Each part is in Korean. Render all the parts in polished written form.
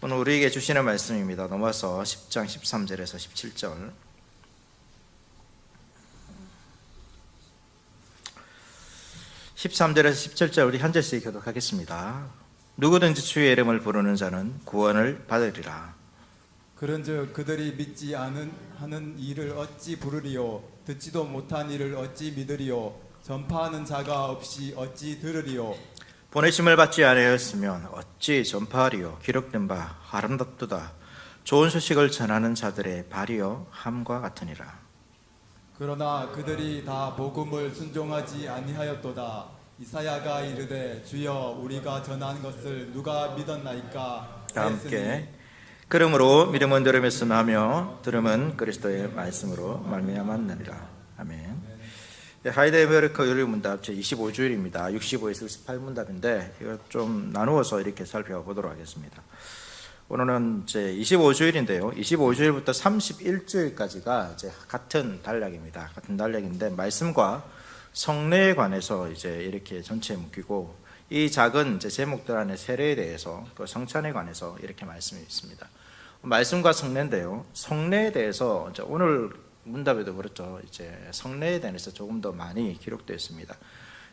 오늘 우리에게 주시는 말씀입니다. 넘어서 10장 13절에서 17절. 13절에서 17절 우리 한 절씩 교독하겠습니다. 누구든지 주의 이름을 부르는 자는 구원을 받으리라. 그런즉 그들이 믿지 하는 일을 어찌 부르리요? 듣지도 못한 일을 어찌 믿으리요? 전파하는 자가 없이 어찌 들으리요? 보내심을 받지 아니하였으면 어찌 전파하리요? 기록된 바 아름답도다. 좋은 소식을 전하는 자들의 발이요 함과 같으니라. 그러나 그들이 다 복음을 순종하지 아니하였도다. 이사야가 이르되 주여 우리가 전한 것을 누가 믿었나이까 함께 그러므로 믿음은 들음에서 나며 들음은 그리스도의 말씀으로 말미암았느니라. 아멘. 하이델베르크 요리문답 제25주일입니다. 65에서 68문답인데 이거 좀 나누어서 이렇게 살펴보도록 하겠습니다. 오늘은 이제 25주일인데요. 25주일부터 31주일까지가 이제 같은 단락입니다. 같은 단락인데 말씀과 성례에 관해서 이제 이렇게 전체에 묶이고 이 작은 이제 제목들 안에 세례에 대해서 그 성찬에 관해서 이렇게 말씀이 있습니다. 말씀과 성례인데요. 성례에 대해서 이제 오늘 문답에도 그렇죠. 이제 성례에 대해서 조금 더 많이 기록되어 있습니다.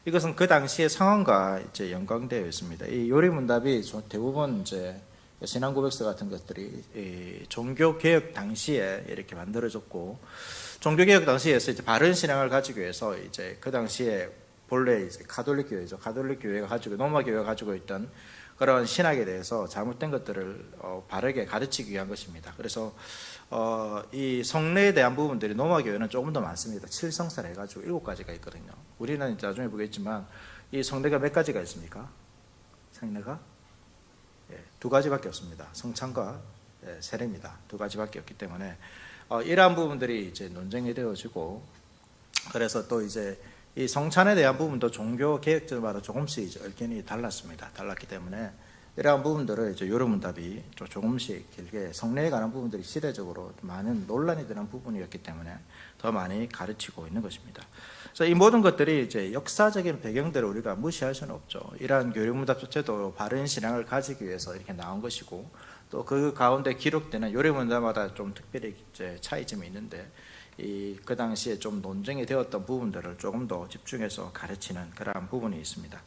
이것은 그 당시의 상황과 이제 연관되어 있습니다. 이 요리 문답이 대부분 이제 신앙 고백서 같은 것들이 종교 개혁 당시에 이렇게 만들어졌고, 종교 개혁 당시에서 이제 바른 신앙을 가지기 위해서 이제 그 당시에 본래 이제 가톨릭 교회죠. 가톨릭 교회가 가지고 로마 교회가 가지고 있던 그런 신학에 대해서 잘못된 것들을 바르게 가르치기 위한 것입니다. 그래서 이 성례에 대한 부분들이 로마 교회는 조금 더 많습니다. 7성사를 해가지고 7가지가 있거든요. 우리는 이제 나중에 보겠지만 이 성례가 몇 가지가 있습니까? 성례가 2가지밖에 없습니다. 성찬과 세례입니다. 2가지밖에 없기 때문에 이러한 부분들이 이제 논쟁이 되어지고, 그래서 또 이제 이 성찬에 대한 부분도 종교 개혁자마다 조금씩 이제 의견이 달랐기 때문에 이러한 부분들을 이제 요르문답이 조금씩 길게 성례에 관한 부분들이 시대적으로 많은 논란이 되는 부분이었기 때문에 더 많이 가르치고 있는 것입니다. 그래서 이 모든 것들이 이제 역사적인 배경들을 우리가 무시할 수는 없죠. 이러한 요르문답 자체도 바른 신앙을 가지기 위해서 이렇게 나온 것이고, 또 그 가운데 기록되는 요르문답마다 좀 특별히 이제 차이점이 있는데 그 당시에 좀 논쟁이 되었던 부분들을 조금 더 집중해서 가르치는 그러한 부분이 있습니다.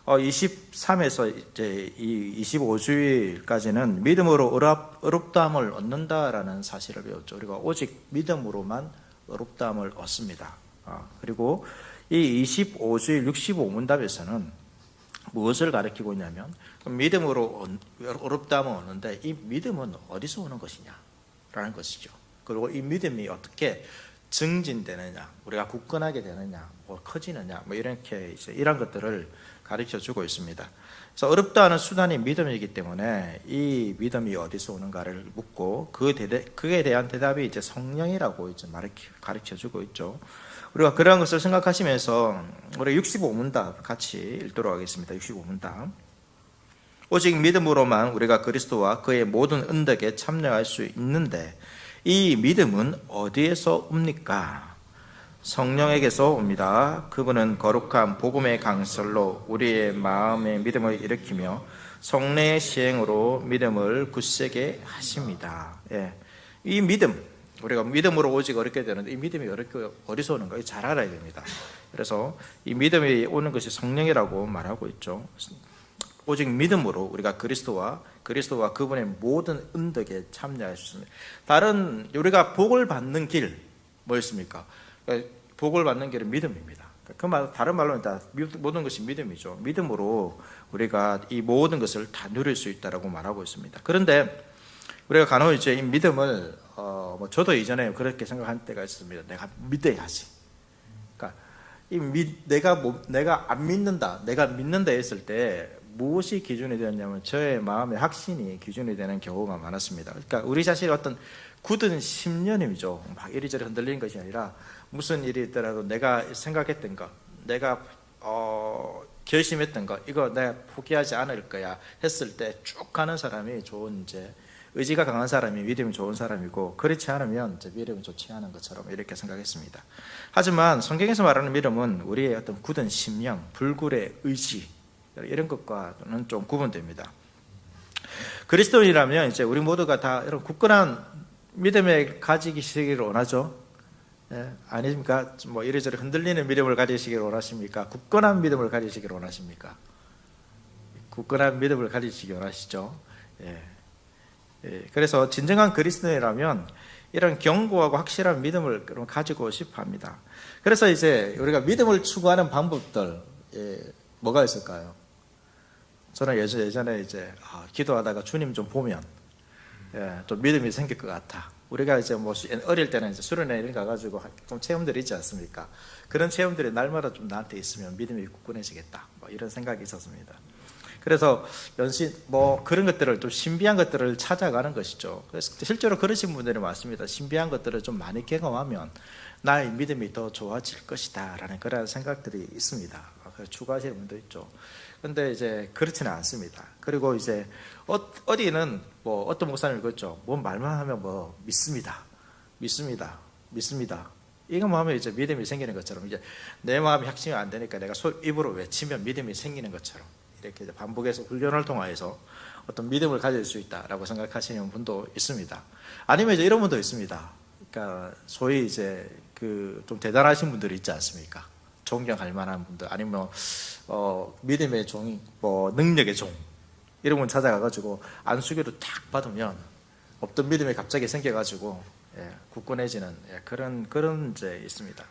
23에서 이제 이 25주일까지는 믿음으로 의롭다함을 얻는다라는 사실을 배웠죠. 우리가 오직 믿음으로만 의롭다함을 얻습니다. 그리고 이 25주일 65문답에서는 무엇을 가르치고 있냐면, 믿음으로 의롭다함을 얻는데 이 믿음은 어디서 오는 것이냐라는 것이죠. 그리고 이 믿음이 어떻게 증진되느냐, 우리가 굳건하게 되느냐, 커지느냐, 이렇게 이제 이런 것들을 가르쳐 주고 있습니다. 그래서 어렵다 하는 수단이 믿음이기 때문에 이 믿음이 어디서 오는가를 묻고 그에 대한 대답이 이제 성령이라고 이제 가르쳐 주고 있죠. 우리가 그러한 것을 생각하시면서 우리 65문답 같이 읽도록 하겠습니다. 65문답. 오직 믿음으로만 우리가 그리스도와 그의 모든 은덕에 참여할 수 있는데 이 믿음은 어디에서 옵니까? 성령에게서 옵니다. 그분은 거룩한 복음의 강설로 우리의 마음의 믿음을 일으키며 성례의 시행으로 믿음을 굳세게 하십니다. 이 믿음, 우리가 믿음으로 오직 얻게 되는데 이 믿음이 어디서 오는가? 잘 알아야 됩니다. 그래서 이 믿음이 오는 것이 성령이라고 말하고 있죠. 오직 믿음으로 우리가 그리스도와 그분의 모든 은덕에 참여할 수 있습니다. 다른 우리가 복을 받는 길 뭐였습니까? 복을 받는 길은 믿음입니다. 다른 말로 모든 것이 믿음이죠. 믿음으로 우리가 이 모든 것을 다 누릴 수 있다라고 말하고 있습니다. 그런데 우리가 간혹 이제 이 믿음을 저도 이전에 그렇게 생각한 때가 있습니다. 내가 믿어야지. 그러니까 내가 안 믿는다, 내가 믿는다 했을 때 무엇이 기준이 되었냐면 저의 마음의 확신이 기준이 되는 경우가 많았습니다. 그러니까 우리 자신의 어떤 굳은 신념이죠. 막 이리저리 흔들리는 것이 아니라 무슨 일이 있더라도 내가 생각했던 것, 내가 결심했던 것, 이거 내가 포기하지 않을 거야 했을 때 쭉 가는 사람이 좋은 이제 의지가 강한 사람이 믿음이 좋은 사람이고, 그렇지 않으면 이제 믿음이 좋지 않은 것처럼 이렇게 생각했습니다. 하지만 성경에서 말하는 믿음은 우리의 어떤 굳은 심령, 불굴의 의지 이런 것과는 좀 구분됩니다. 그리스도인이라면 이제 우리 모두가 다 이런 굳건한 믿음에 가지시기를 원하죠. 예, 아닙니까? 뭐 이래저래 흔들리는 믿음을 가지시기를 원하십니까? 굳건한 믿음을 가지시기를 원하십니까? 굳건한 믿음을 가지시기 원하시죠. 예. 예, 그래서 진정한 그리스도인이라면 이런 견고하고 확실한 믿음을 가지고 싶어 합니다. 그래서 이제 우리가 믿음을 추구하는 방법들, 예, 뭐가 있을까요? 저는 예전에 이제 기도하다가 주님 좀 보면, 예, 좀 믿음이 생길 것 같아. 우리가 이제 뭐 어릴 때는 이제 수련회 이런 가가지고 좀 체험들이 있지 않습니까? 그런 체험들이 날마다 좀 나한테 있으면 믿음이 굳건해지겠다. 뭐 이런 생각이 있었습니다. 그래서 연신 뭐 그런 것들을 좀 신비한 것들을 찾아가는 것이죠. 그래서 실제로 그러신 분들이 많습니다. 신비한 것들을 좀 많이 경험하면 나의 믿음이 더 좋아질 것이다라는 그런 생각들이 있습니다. 그래서 추구하시는 분도 있죠. 근데 이제 그렇지는 않습니다. 그리고 이제 어디는 뭐 어떤 목사님이 그랬죠. 뭔 말만 하면 뭐 믿습니다. 이거만 하면 이제 믿음이 생기는 것처럼, 이제 내 마음이 확신이 안 되니까 내가 입으로 외치면 믿음이 생기는 것처럼 이렇게 이제 반복해서 훈련을 통해서 어떤 믿음을 가질 수 있다라고 생각하시는 분도 있습니다. 아니면 이제 이런 분도 있습니다. 그러니까 소위 이제 그 좀 대단하신 분들이 있지 않습니까? 존경할 만한 분들, 아니면 믿음의 종, 뭐 능력의 종, 이런 분 찾아가가지고 안수교를 딱 받으면 없던 믿음이 갑자기 생겨가지고, 예, 굳건해지는, 예, 그런 이제 있습니다.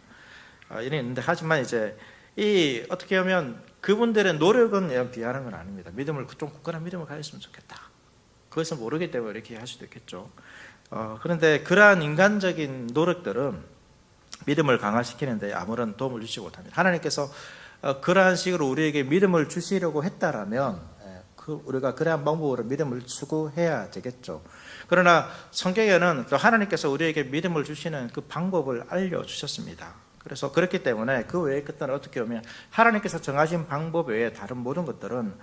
이런 있는데, 하지만 이제 이 어떻게 하면 그분들의 노력은 비하는 건 아닙니다. 믿음을 좀 굳건한 믿음을 가졌으면 좋겠다. 그것을 모르기 때문에 이렇게 할 수도 있겠죠. 그런데 그러한 인간적인 노력들은 믿음을 강화시키는데 아무런 도움을 주지 못합니다. 하나님께서 그러한 식으로 우리에게 믿음을 주시려고 했다라면 우리가 그러한 방법으로 믿음을 추구해야 되겠죠. 그러나 성경에는 하나님께서 우리에게 믿음을 주시는 그 방법을 알려주셨습니다. 그래서 그렇기 때문에 그 외의 것들은 어떻게 보면 하나님께서 정하신 방법 외에 다른 모든 것들은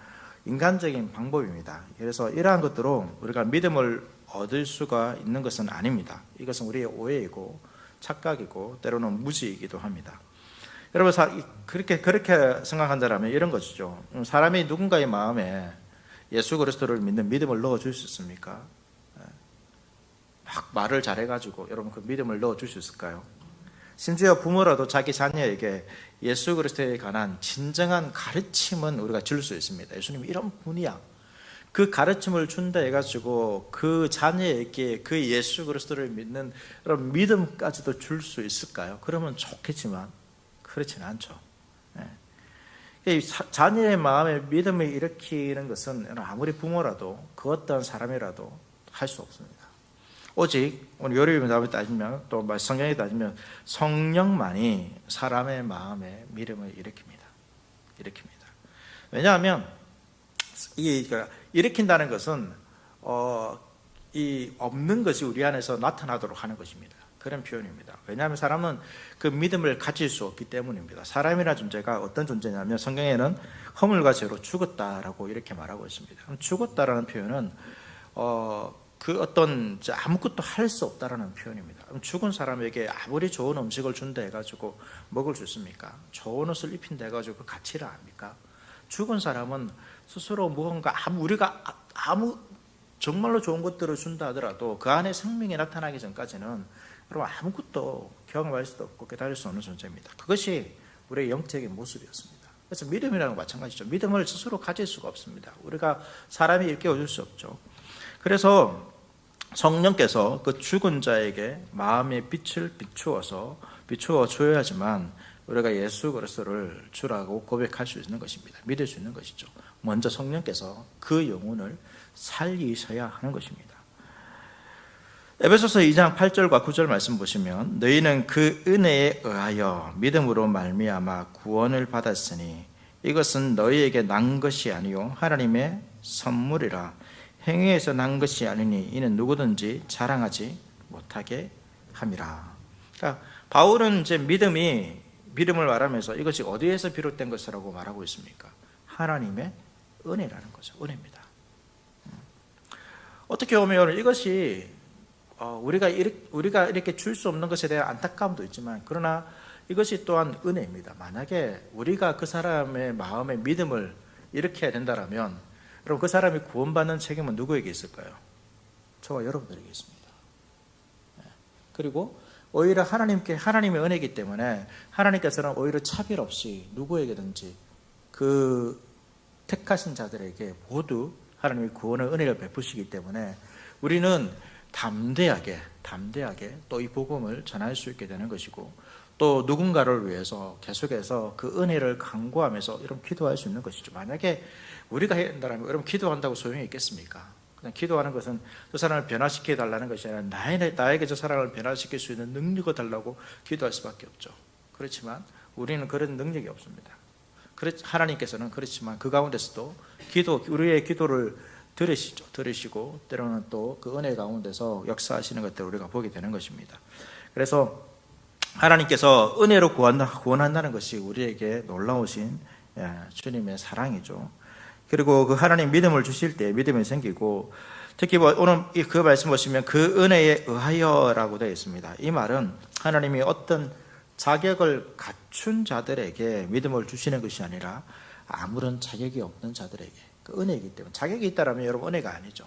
인간적인 방법입니다. 그래서 이러한 것들로 우리가 믿음을 얻을 수가 있는 것은 아닙니다. 이것은 우리의 오해이고 착각이고 때로는 무지이기도 합니다. 여러분, 그렇게 생각한다면 이런 것이죠. 사람이 누군가의 마음에 예수 그리스도를 믿는 믿음을 넣어줄 수 있습니까? 막 말을 잘해가지고 여러분 그 믿음을 넣어줄 수 있을까요? 심지어 부모라도 자기 자녀에게 예수 그리스도에 관한 진정한 가르침은 우리가 줄 수 있습니다. 예수님 이런 분이야. 그 가르침을 준다 해가지고 그 자녀에게 그 예수 그리스도를 믿는 그런 믿음까지도 줄 수 있을까요? 그러면 좋겠지만 그렇지는 않죠. 자녀의 마음에 믿음을 일으키는 것은 아무리 부모라도 그 어떤 사람이라도 할 수 없습니다. 오직 오늘 요리를 따지면 또 성경에 따지면 성령만이 사람의 마음에 믿음을 일으킵니다. 왜냐하면 일으킨다는 것은 이 없는 것이 우리 안에서 나타나도록 하는 것입니다. 그런 표현입니다. 왜냐하면 사람은 그 믿음을 가질 수 없기 때문입니다. 사람이라는 존재가 어떤 존재냐면 성경에는 허물과 죄로 죽었다라고 이렇게 말하고 있습니다. 죽었다라는 표현은 그 어떤 아무것도 할 수 없다라는 표현입니다. 죽은 사람에게 아무리 좋은 음식을 준다 해가지고 먹을 수 있습니까? 좋은 옷을 입힌다 해가지고 그 가치를 압니까? 죽은 사람은 스스로 무언가 우리가 정말로 좋은 것들을 준다 하더라도 그 안에 생명이 나타나기 전까지는 여러분 아무것도 경험할 수도 없고 깨달을 수 없는 존재입니다. 그것이 우리의 영적인 모습이었습니다. 그래서 믿음이라는 건 마찬가지죠. 믿음을 스스로 가질 수가 없습니다. 우리가 사람이 일깨워줄 수 없죠. 그래서 성령께서 그 죽은 자에게 마음의 빛을 비추어 줘야지만 우리가 예수 그리스도를 주라고 고백할 수 있는 것입니다. 믿을 수 있는 것이죠. 먼저 성령께서 그 영혼을 살리셔야 하는 것입니다. 에베소서 2장 8절과 9절 말씀 보시면 너희는 그 은혜에 의하여 믿음으로 말미암아 구원을 받았으니 이것은 너희에게 난 것이 아니요 하나님의 선물이라 행위에서 난 것이 아니니 이는 누구든지 자랑하지 못하게 함이라. 그러니까 바울은 이제 믿음을 말하면서 이것이 어디에서 비롯된 것이라고 말하고 있습니까? 하나님의 은혜라는 거죠. 은혜입니다. 어떻게 보면 이것이 우리가 이렇게 줄 수 없는 것에 대한 안타까움도 있지만 그러나 이것이 또한 은혜입니다. 만약에 우리가 그 사람의 마음에 믿음을 일으켜야 된다면 여러분, 그 사람이 구원받는 책임은 누구에게 있을까요? 저와 여러분들에게 있습니다. 그리고 오히려 하나님의 은혜이기 때문에 하나님께서는 오히려 차별 없이 누구에게든지 그 택하신 자들에게 모두 하나님의 구원의 은혜를 베푸시기 때문에 우리는 담대하게 또 이 복음을 전할 수 있게 되는 것이고, 또 누군가를 위해서 계속해서 그 은혜를 강구하면서 여러분 기도할 수 있는 것이죠. 만약에 우리가 해야 한다면 여러분 기도한다고 소용이 있겠습니까? 그냥 기도하는 것은 저 사람을 변화시켜 달라는 것이 아니라 나에게 저 사람을 변화시킬 수 있는 능력을 달라고 기도할 수밖에 없죠. 그렇지만 우리는 그런 능력이 없습니다. 하나님께서는 그렇지만 그 가운데서도 우리의 기도를 들으시고 때로는 또 그 은혜 가운데서 역사하시는 것들을 우리가 보게 되는 것입니다. 그래서 하나님께서 은혜로 구원한다는 것이 우리에게 놀라우신 주님의 사랑이죠. 그리고 그 하나님 믿음을 주실 때 믿음이 생기고, 특히 오늘 그 말씀 보시면 그 은혜에 의하여라고 되어 있습니다. 이 말은 하나님이 어떤 자격을 갖춘 자들에게 믿음을 주시는 것이 아니라 아무런 자격이 없는 자들에게, 그 은혜이기 때문에. 자격이 있다라면 여러분 은혜가 아니죠.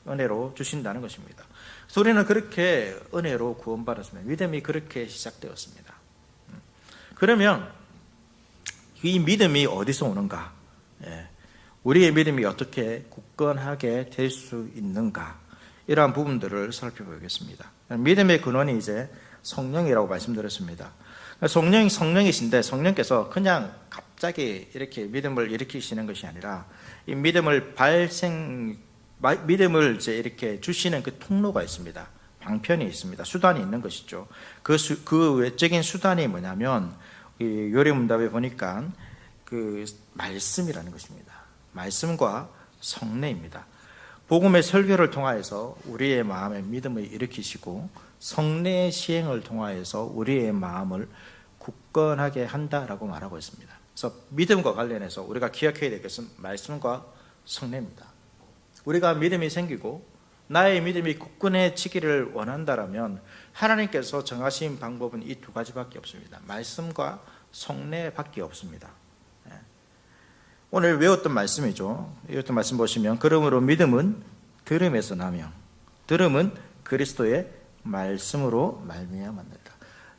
은혜로 주신다는 것입니다. 그래서 우리는 그렇게 은혜로 구원받았습니다. 믿음이 그렇게 시작되었습니다. 그러면 이 믿음이 어디서 오는가? 우리의 믿음이 어떻게 굳건하게 될 수 있는가? 이러한 부분들을 살펴보겠습니다. 믿음의 근원이 이제 성령이라고 말씀드렸습니다. 성령이신데 성령께서 그냥 갑자기 이렇게 믿음을 일으키시는 것이 아니라 이 믿음을 이제 이렇게 주시는 그 통로가 있습니다. 방편이 있습니다. 수단이 있는 것이죠. 그 외적인 수단이 뭐냐면 이 요리문답에 보니까 그 말씀이라는 것입니다. 말씀과 성례입니다. 복음의 설교를 통하여서 우리의 마음에 믿음을 일으키시고 성례의 시행을 통하여서 우리의 마음을 굳건하게 한다라고 말하고 있습니다. 그래서 믿음과 관련해서 우리가 기억해야 될 것은 말씀과 성례입니다. 우리가 믿음이 생기고 나의 믿음이 굳건해지기를 원한다라면 하나님께서 정하신 방법은 이 두 가지밖에 없습니다. 말씀과 성례밖에 없습니다. 오늘 외웠던 말씀이죠. 외웠던 말씀 보시면 그러므로 믿음은 들음에서 나며 들음은 그리스도의 말씀으로 말미암았느니라.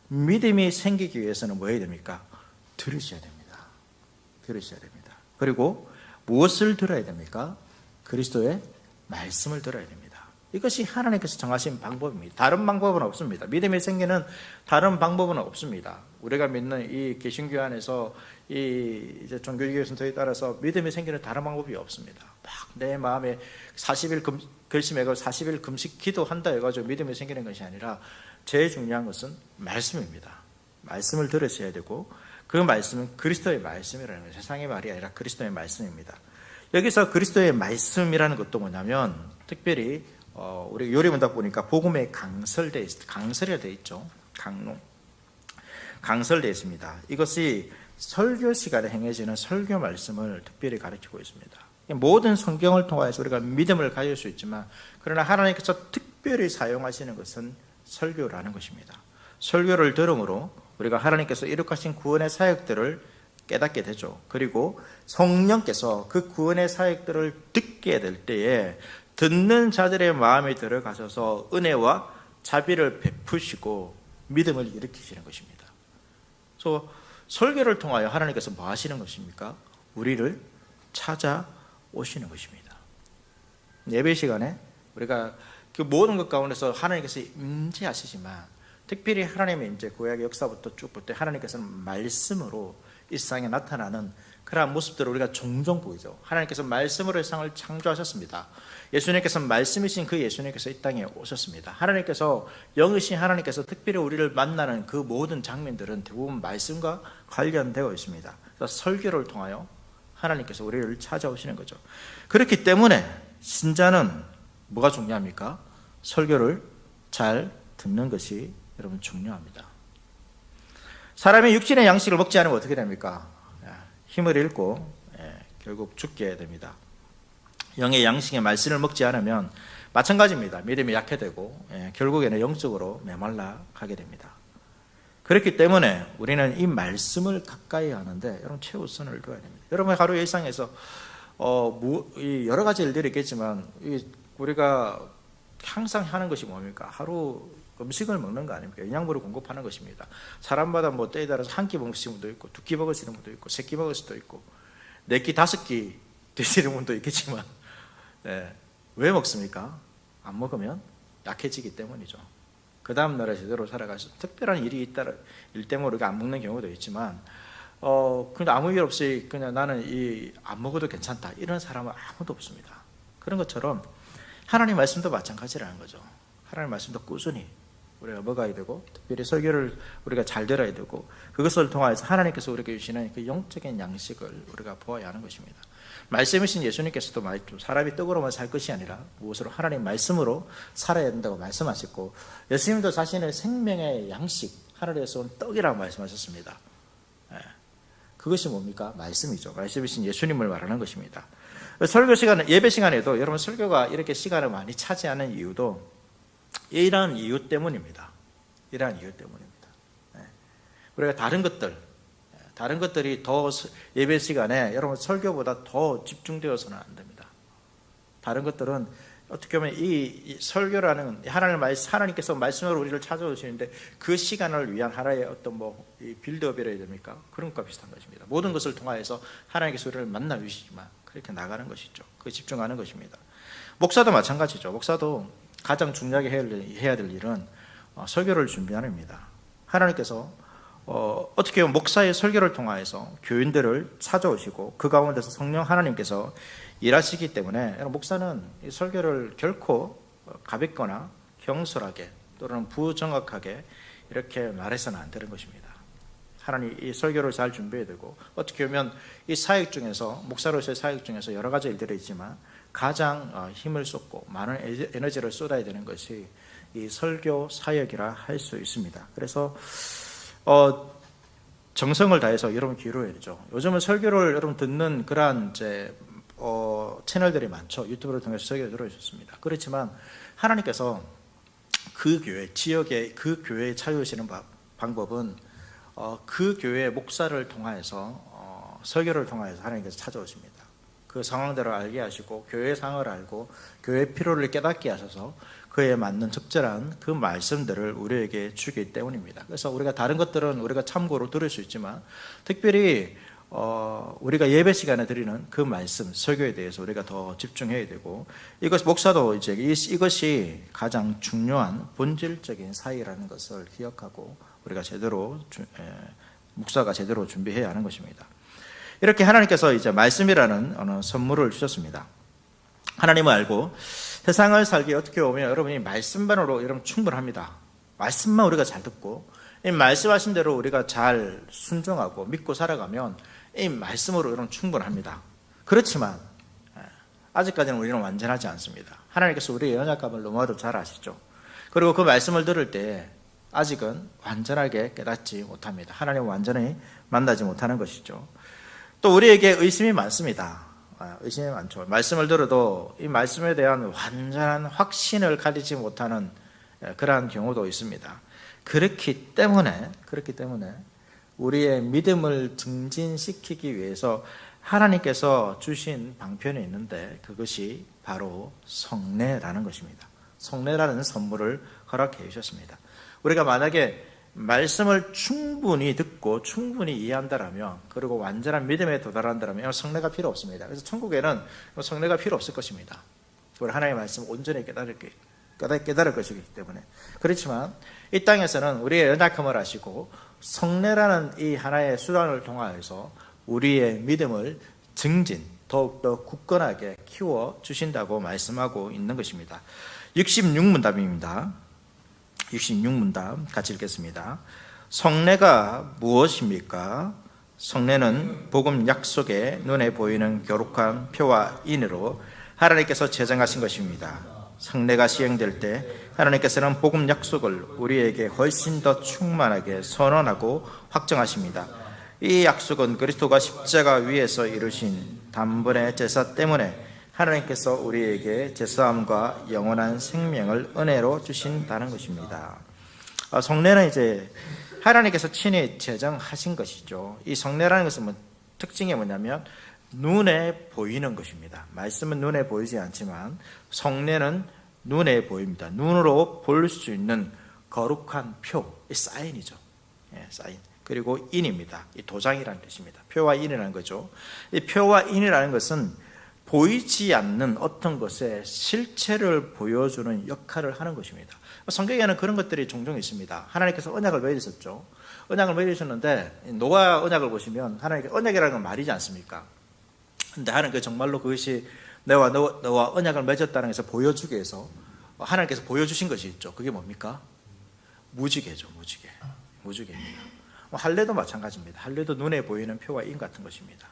믿음이 생기기 위해서는 뭐 해야 됩니까? 들으셔야 됩니다. 들으셔야 됩니다. 그리고 무엇을 들어야 됩니까? 그리스도의 말씀을 들어야 됩니다. 이것이 하나님께서 정하신 방법입니다. 다른 방법은 없습니다. 믿음이 생기는 다른 방법은 없습니다. 우리가 믿는 이 개신교 안에서 이제 종교개혁 선서에 따라서 믿음이 생기는 다른 방법이 없습니다. 막 내 마음에 40일 결심해서 40일 금식 기도한다 해가지고 믿음이 생기는 것이 아니라 제일 중요한 것은 말씀입니다. 말씀을 들으셔야 되고 그 말씀은 그리스도의 말씀이라는 거예요. 세상의 말이 아니라 그리스도의 말씀입니다. 여기서 그리스도의 말씀이라는 것도 뭐냐면 특별히 우리 요리문답 보니까 복음에 강설이 되어 있죠. 강설되어 있습니다. 이것이 설교 시간에 행해지는 설교 말씀을 특별히 가르치고 있습니다. 모든 성경을 통해서 우리가 믿음을 가질 수 있지만 그러나 하나님께서 특별히 사용하시는 것은 설교라는 것입니다. 설교를 들음으로 우리가 하나님께서 이룩하신 구원의 사역들을 깨닫게 되죠. 그리고 성령께서 그 구원의 사역들을 듣게 될 때에 듣는 자들의 마음에 들어가셔서 은혜와 자비를 베푸시고 믿음을 일으키시는 것입니다. 그래서 설교를 통하여 하나님께서 뭐 하시는 것입니까? 우리를 찾아오시는 것입니다. 예배 시간에 우리가 그 모든 것 가운데서 하나님께서 임재하시지만 특별히 하나님의 임재, 구약의 역사부터 쭉 볼 때 하나님께서는 말씀으로 일상에 나타나는 그러한 모습들을 우리가 종종 보이죠. 하나님께서 말씀으로 세상을 창조하셨습니다. 예수님께서 말씀이신 그 예수님께서 이 땅에 오셨습니다. 하나님께서 영이신 하나님께서 특별히 우리를 만나는 그 모든 장면들은 대부분 말씀과 관련되어 있습니다. 그래서 설교를 통하여 하나님께서 우리를 찾아오시는 거죠. 그렇기 때문에 신자는 뭐가 중요합니까? 설교를 잘 듣는 것이 여러분 중요합니다. 사람이 육신의 양식을 먹지 않으면 어떻게 됩니까? 힘을 잃고 결국 죽게 됩니다. 영의 양식의 말씀을 먹지 않으면 마찬가지입니다. 믿음이 약해되고 결국에는 영적으로 메말라 가게 됩니다. 그렇기 때문에 우리는 이 말씀을 가까이 하는데 여러분 최우선을 둬야 됩니다. 여러분 하루 일상에서 여러 가지 일들이 있겠지만 우리가 항상 하는 것이 뭡니까? 하루 음식을 먹는 거 아닙니까? 영양분을 공급하는 것입니다. 사람마다 뭐 때에 따라서 한 끼 먹을 수 있는 분도 있고, 두 끼 먹을 수 있는 분도 있고, 세 끼 먹을 수도 있고, 네 끼, 다섯 끼 드시는 분도 있겠지만, 왜 먹습니까? 안 먹으면 약해지기 때문이죠. 그 다음 날에 제대로 살아가서 특별한 일이 있다, 일 때문에 우리가 안 먹는 경우도 있지만, 그냥 아무 일 없이 그냥 나는 안 먹어도 괜찮다, 이런 사람은 아무도 없습니다. 그런 것처럼 하나님 말씀도 마찬가지라는 거죠. 하나님 말씀도 꾸준히 우리가 먹어야 되고, 특별히 설교를 우리가 잘 들어야 되고, 그것을 통해서 하나님께서 우리에게 주시는 그 영적인 양식을 우리가 보아야 하는 것입니다. 말씀이신 예수님께서도 사람이 떡으로만 살 것이 아니라 무엇으로? 하나님 말씀으로 살아야 된다고 말씀하셨고, 예수님도 자신의 생명의 양식, 하늘에서 온 떡이라고 말씀하셨습니다. 그것이 뭡니까? 말씀이죠. 말씀이신 예수님을 말하는 것입니다. 설교 시간, 예배 시간에도 여러분 설교가 이렇게 시간을 많이 차지하는 이유도 이러한 이유 때문입니다. 이러한 이유 때문입니다. 우리가 다른 것들이 더 예배 시간에 여러분 설교보다 더 집중되어서는 안 됩니다. 다른 것들은 어떻게 보면 이 설교라는 하나님께서 말씀으로 우리를 찾아오시는데 그 시간을 위한 하나의 어떤 빌드업이라 해야 됩니까? 그런 것과 비슷한 것입니다. 모든 것을 통하여서 하나님께서 우리를 만나 주시지만 그렇게 나가는 것이죠. 그 집중하는 것입니다. 목사도 마찬가지죠. 목사도 가장 중요하게 해야 될 일은 설교를 준비하는 겁니다. 하나님께서 어떻게 보면 목사의 설교를 통하여서 교인들을 찾아오시고 그 가운데서 성령 하나님께서 일하시기 때문에 목사는 이 설교를 결코 가볍거나 경솔하게 또는 부정확하게 이렇게 말해서는 안 되는 것입니다. 하나님 이 설교를 잘 준비해야 되고, 어떻게 보면 이 사역 중에서 목사로서의 사역 중에서 여러 가지 일들이 있지만 가장 힘을 쏟고 많은 에너지를 쏟아야 되는 것이 이 설교 사역이라 할 수 있습니다. 그래서 정성을 다해서 여러분 기도해야 되죠. 요즘은 설교를 여러분 듣는 그러한 채널들이 많죠. 유튜브를 통해서 설교를 들어주셨습니다. 그렇지만 하나님께서 그 교회, 지역의 그 교회에 찾아오시는 방법은 그 교회 목사를 통하여서 설교를 통하여서 하나님께서 찾아오십니다. 그 상황들을 알게 하시고 교회의 상황을 알고 교회의 필요를 깨닫게 하셔서 그에 맞는 적절한 그 말씀들을 우리에게 주기 때문입니다. 그래서 우리가 다른 것들은 우리가 참고로 들을 수 있지만 특별히 우리가 예배 시간에 드리는 그 말씀, 설교에 대해서 우리가 더 집중해야 되고, 목사도 이것이 가장 중요한 본질적인 사이라는 것을 기억하고 우리가 목사가 제대로 준비해야 하는 것입니다. 이렇게 하나님께서 말씀이라는 선물을 주셨습니다. 하나님을 알고 세상을 살기 어떻게 보면 여러분이 말씀만으로 여러분 충분합니다. 말씀만 우리가 잘 듣고 이 말씀하신 대로 우리가 잘 순종하고 믿고 살아가면 이 말씀으로 여러분 충분합니다. 그렇지만 아직까지는 우리는 완전하지 않습니다. 하나님께서 우리의 연약함을 너무나도 잘 아시죠. 그리고 그 말씀을 들을 때 아직은 완전하게 깨닫지 못합니다. 하나님을 완전히 만나지 못하는 것이죠. 또 우리에게 의심이 많습니다. 의심이 많죠. 말씀을 들어도 이 말씀에 대한 완전한 확신을 가지지 못하는 그러한 경우도 있습니다. 그렇기 때문에 우리의 믿음을 증진시키기 위해서 하나님께서 주신 방편이 있는데 그것이 바로 성례라는 것입니다. 성례라는 선물을 허락해 주셨습니다. 우리가 만약에 말씀을 충분히 듣고 충분히 이해한다라면, 그리고 완전한 믿음에 도달한다라면 성례가 필요 없습니다. 그래서 천국에는 성례가 필요 없을 것입니다. 우리 하나님의 말씀을 온전히 깨달을 것이기 때문에. 그렇지만 이 땅에서는 우리의 연약함을 아시고 성례라는 이 하나의 수단을 통하여서 우리의 믿음을 증진, 더욱더 굳건하게 키워주신다고 말씀하고 있는 것입니다. 66문답입니다. 66문답 같이 읽겠습니다. 성례가 무엇입니까? 성례는 복음 약속의 눈에 보이는 거룩한 표와 인으로 하나님께서 제정하신 것입니다. 성례가 시행될 때 하나님께서는 복음 약속을 우리에게 훨씬 더 충만하게 선언하고 확정하십니다. 이 약속은 그리스도가 십자가 위에서 이루신 단번의 제사 때문에 하나님께서 우리에게 제사함과 영원한 생명을 은혜로 주신다는 것입니다. 성례는 하나님께서 친히 제정하신 것이죠. 이 성례라는 것은 특징이 뭐냐면 눈에 보이는 것입니다. 말씀은 눈에 보이지 않지만 성례는 눈에 보입니다. 눈으로 볼 수 있는 거룩한 표, 이 사인이죠. 예, 사인. 그리고 인입니다. 이 도장이라는 뜻입니다. 표와 인이라는 거죠. 이 표와 인이라는 것은 보이지 않는 어떤 것의 실체를 보여주는 역할을 하는 것입니다. 성경에는 그런 것들이 종종 있습니다. 하나님께서 언약을 맺으셨죠. 언약을 맺으셨는데 노아 언약을 보시면 하나님께 언약이라는 건 말이지 않습니까? 근데 하나님께 정말로 그것이 너와 언약을 맺었다는 것을 보여주기 위해서 하나님께서 보여주신 것이 있죠. 그게 뭡니까? 무지개죠. 무지개입니다. 할례도 마찬가지입니다. 할례도 눈에 보이는 표와 인 같은 것입니다.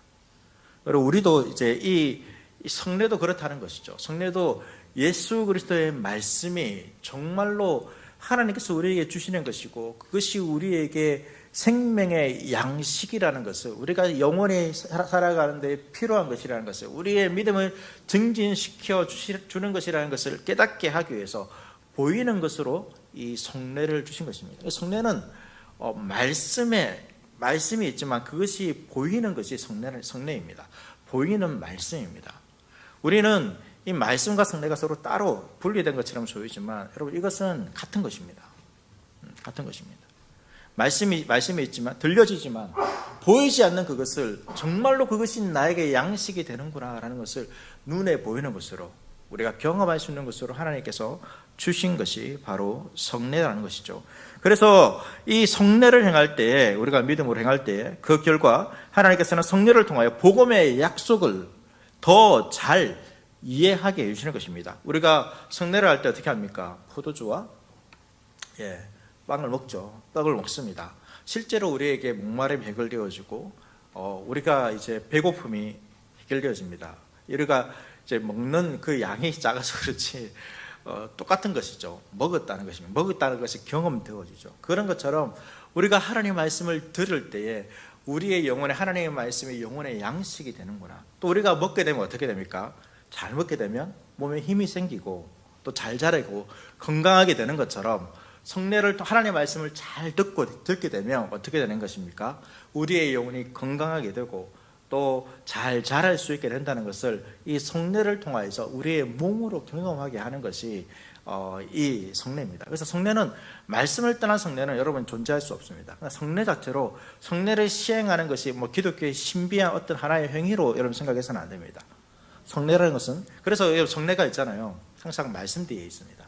그리고 우리도 이제 이 성례도 그렇다는 것이죠. 성례도 예수 그리스도의 말씀이 정말로 하나님께서 우리에게 주시는 것이고 그것이 우리에게 생명의 양식이라는 것을, 우리가 영원히 살아가는 데 필요한 것이라는 것을, 우리의 믿음을 증진시켜 주는 것이라는 것을 깨닫게 하기 위해서 보이는 것으로 이 성례를 주신 것입니다. 성례는 말씀이 있지만 그것이 보이는 것이 성례입니다. 보이는 말씀입니다. 우리는 이 말씀과 성례가 서로 따로 분리된 것처럼 보이지만 여러분 이것은 같은 것입니다. 같은 것입니다. 말씀이 있지만 들려지지만 보이지 않는 그것을 정말로 그것이 나에게 양식이 되는구나라는 것을 눈에 보이는 것으로 우리가 경험할 수 있는 것으로 하나님께서 주신 것이 바로 성례라는 것이죠. 그래서 이 성례를 행할 때에, 우리가 믿음으로 행할 때에 그 결과 하나님께서는 성례를 통하여 복음의 약속을 더 잘 이해하게 해주시는 것입니다. 우리가 성례를 할 때 어떻게 합니까? 포도주와 빵을 먹죠. 떡을 먹습니다. 실제로 우리에게 목마름이 해결되어지고 우리가 이제 배고픔이 해결되어집니다. 우리가 이제 먹는 그 양이 작아서 그렇지 똑같은 것이죠. 먹었다는 것입니다. 먹었다는 것이 경험되어지죠. 그런 것처럼 우리가 하나님의 말씀을 들을 때에 우리의 영혼에 하나님의 말씀이 영혼의 양식이 되는구나. 또 우리가 먹게 되면 어떻게 됩니까? 잘 먹게 되면 몸에 힘이 생기고 또 잘 자라고 건강하게 되는 것처럼 성례를 또 하나님의 말씀을 잘 듣게 되면 어떻게 되는 것입니까? 우리의 영혼이 건강하게 되고 또 잘 자랄 수 있게 된다는 것을 이 성례를 통하여서 우리의 몸으로 경험하게 하는 것이 이 성례입니다. 그래서 성례는, 말씀을 떠난 성례는 여러분 존재할 수 없습니다. 성례 자체로 성례를 시행하는 것이 기독교의 신비한 어떤 하나의 행위로 여러분 생각해서는 안 됩니다. 성례라는 것은, 그래서 성례가 있잖아요. 항상 말씀 뒤에 있습니다.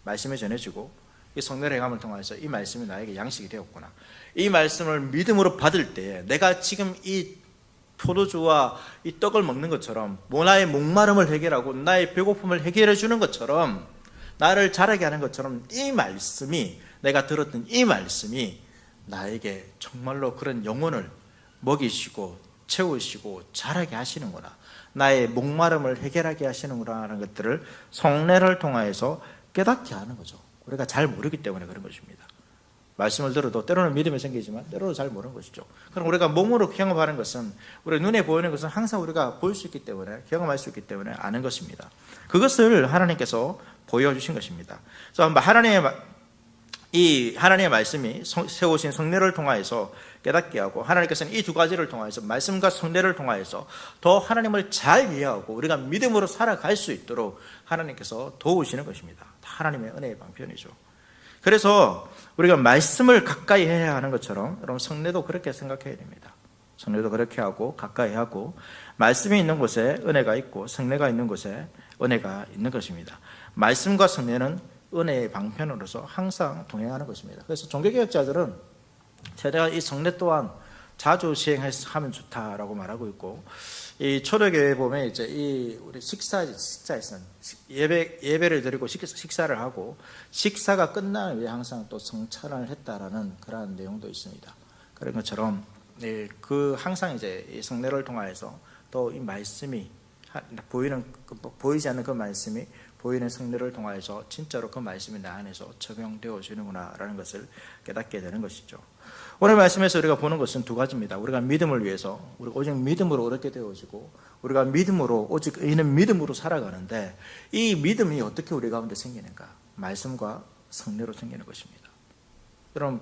말씀이 전해지고 이 성례를 행함을 통해서 이 말씀이 나에게 양식이 되었구나. 이 말씀을 믿음으로 받을 때에 내가 지금 이 포도주와 이 떡을 먹는 것처럼 나의 목마름을 해결하고 나의 배고픔을 해결해 주는 것처럼 나를 자라게 하는 것처럼 이 말씀이, 내가 들었던 이 말씀이 나에게 정말로 그런 영혼을 먹이시고 채우시고 자라게 하시는구나. 나의 목마름을 해결하게 하시는구나 하는 것들을 성례를 통하여서 깨닫게 하는 거죠. 우리가 잘 모르기 때문에 그런 것입니다. 말씀을 들어도 때로는 믿음이 생기지만 때로는 잘 모르는 것이죠. 그럼 우리가 몸으로 경험하는 것은, 우리 눈에 보이는 것은 항상 우리가 볼 수 있기 때문에, 경험할 수 있기 때문에 아는 것입니다. 그것을 하나님께서 보여주신 것입니다. 그래서 하나님의 말씀이 세우신 성례를 통하여서 깨닫게 하고, 하나님께서는 이 두 가지를 통하여서, 말씀과 성례를 통하여서 더 하나님을 잘 이해하고 우리가 믿음으로 살아갈 수 있도록 하나님께서 도우시는 것입니다. 다 하나님의 은혜의 방편이죠. 그래서 우리가 말씀을 가까이 해야 하는 것처럼 여러분 성례도 그렇게 생각해야 됩니다. 성례도 그렇게 하고 가까이 하고, 말씀이 있는 곳에 은혜가 있고 성례가 있는 곳에 은혜가 있는 것입니다. 말씀과 성례는 은혜의 방편으로서 항상 동행하는 것입니다. 그래서 종교개혁자들은 최대한 이 성례 또한 자주 시행하면 좋다라고 말하고 있고, 이 초대교회 보면 이제 우리 식사에서는 예배를 드리고 식사를 하고 식사가 끝나는 후에 항상 또 성찬을 했다라는 그러한 내용도 있습니다. 그런 것처럼 항상 이제 이 성례를 통하여서 또 이 말씀이 보이지 않는 그 말씀이 보이는 성례를 통하여서 진짜로 그 말씀이 내 안에서 적용되어지는구나라는 것을 깨닫게 되는 것이죠. 오늘 말씀에서 우리가 보는 것은 두 가지입니다. 우리가 믿음을 위해서, 우리가 오직 믿음으로 얻게 되어지고, 우리가 믿음으로, 오직 이는 믿음으로 살아가는데, 이 믿음이 어떻게 우리 가운데 생기는가? 말씀과 성례로 생기는 것입니다. 여러분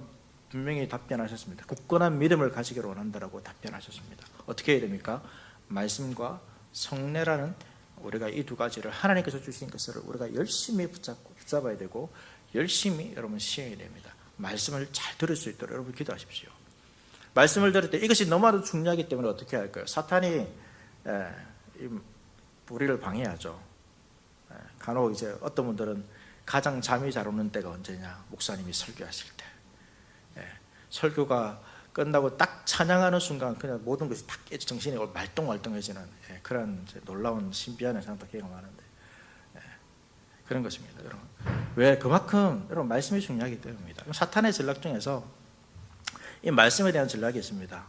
분명히 답변하셨습니다. 굳건한 믿음을 가지기를 원한다라고 답변하셨습니다. 어떻게 해야 됩니까? 말씀과 성례라는 우리가 이 두 가지를 하나님께서 주신 것을 우리가 열심히 붙잡아야 되고 열심히 여러분 시행해야 됩니다. 말씀을 잘 들을 수 있도록 여러분 기도하십시오. 말씀을 들을 때 이것이 너무나도 중요하기 때문에 어떻게 할까요? 사탄이 우리를 방해하죠. 간혹 이제 어떤 분들은 가장 잠이 잘 오는 때가 언제냐? 목사님이 설교하실 때. 설교가 끝나고 딱 찬양하는 순간 그냥 모든 것이 딱 깨져 정신이 말똥말똥해지는 그런 놀라운 신비한 현상도 경험하는데 그런 것입니다. 여러분 왜 그만큼 여러분 말씀이 중요하기 때문입니다. 사탄의 전략 중에서 이 말씀에 대한 전략이 있습니다.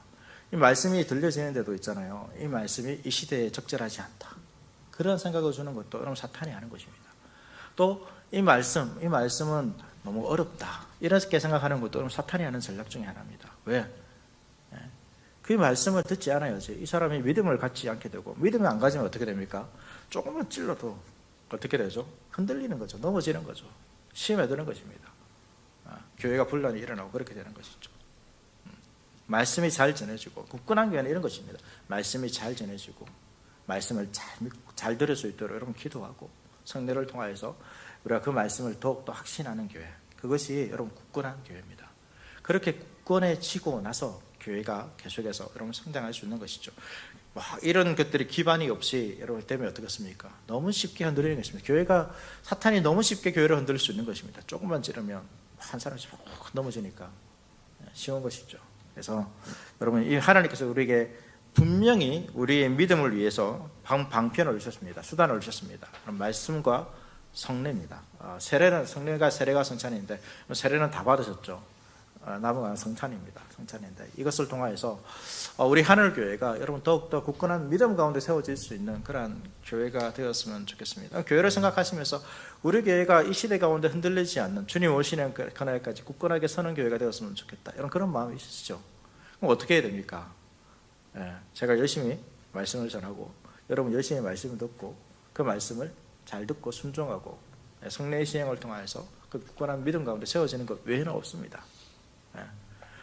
이 말씀이 들려지는 데도 있잖아요. 이 말씀이 이 시대에 적절하지 않다. 그런 생각을 주는 것도 여러분 사탄이 하는 것입니다. 또 이 말씀은 너무 어렵다. 이렇게 생각하는 것도 여러분 사탄이 하는 전략 중에 하나입니다. 왜? 그 말씀을 듣지 않아야지 이 사람이 믿음을 갖지 않게 되고 믿음이 안 가지면 어떻게 됩니까? 조금만 찔러도 어떻게 되죠? 흔들리는 거죠. 넘어지는 거죠. 시험에 드는 것입니다. 교회가 분란이 일어나고 그렇게 되는 것이죠. 말씀이 잘 전해지고 굳건한 교회는 이런 것입니다. 말씀이 잘 전해지고 말씀을 잘 들을 수 있도록 여러분 기도하고 성례를 통하여서 우리가 그 말씀을 더욱더 확신하는 교회, 그것이 여러분 굳건한 교회입니다. 그렇게 굳건해지고 나서 교회가 계속해서 여러분 성장할 수 있는 것이죠. 이런 것들이 기반이 없이 여러분 때문에 어떻겠습니까? 너무 쉽게 흔들리는 것입니다. 교회가 사탄이 너무 쉽게 교회를 흔들 수 있는 것입니다. 조금만 찌르면 한 사람씩 넘어지니까 쉬운 것이죠. 그래서 여러분 이 하나님께서 우리에게 분명히 우리의 믿음을 위해서 방편을 주셨습니다. 수단을 주셨습니다. 말씀과 성례입니다. 성례가 세례가 성찬인데 세례는 다 받으셨죠. 남은 건 성찬입니다. 성찬인데 이것을 통하여서 우리 하늘교회가 여러분 더욱더 굳건한 믿음 가운데 세워질 수 있는 그러한 교회가 되었으면 좋겠습니다. 교회를 생각하시면서 우리 교회가 이 시대 가운데 흔들리지 않는 주님 오시는 그날까지 굳건하게 서는 교회가 되었으면 좋겠다. 이런 그런 마음이 있으시죠. 그럼 어떻게 해야 됩니까? 제가 열심히 말씀을 전하고 여러분 열심히 말씀을 듣고 그 말씀을 잘 듣고 순종하고 성례의 시행을 통하여서 그 굳건한 믿음 가운데 세워지는 것 외에는 없습니다.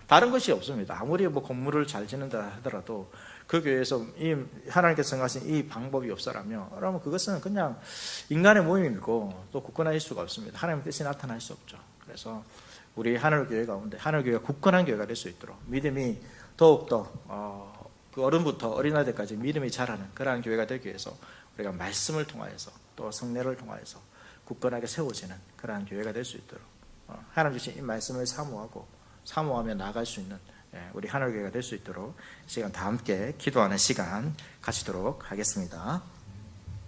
다른 것이 없습니다. 아무리 건물을 잘 짓는다 하더라도 그 교회에서 이 하나님께서 정하신 이 방법이 없어라면 여러분 그것은 그냥 인간의 모임이고 또 굳건할 수가 없습니다. 하나님의 뜻이 나타날 수 없죠. 그래서 우리 하늘교회 가운데 하늘교회가 굳건한 교회가 될 수 있도록 믿음이 더욱더 그 어른부터 어린아이들까지 믿음이 자라는 그러한 교회가 되기 위해서 우리가 말씀을 통하여서 또 성례를 통하여서 굳건하게 세워지는 그러한 교회가 될 수 있도록 하나님 주신 이 말씀을 사모하며 나아갈 수 있는 우리 하늘교회가 될 수 있도록 시간 다 함께 기도하는 시간 가지도록 하겠습니다.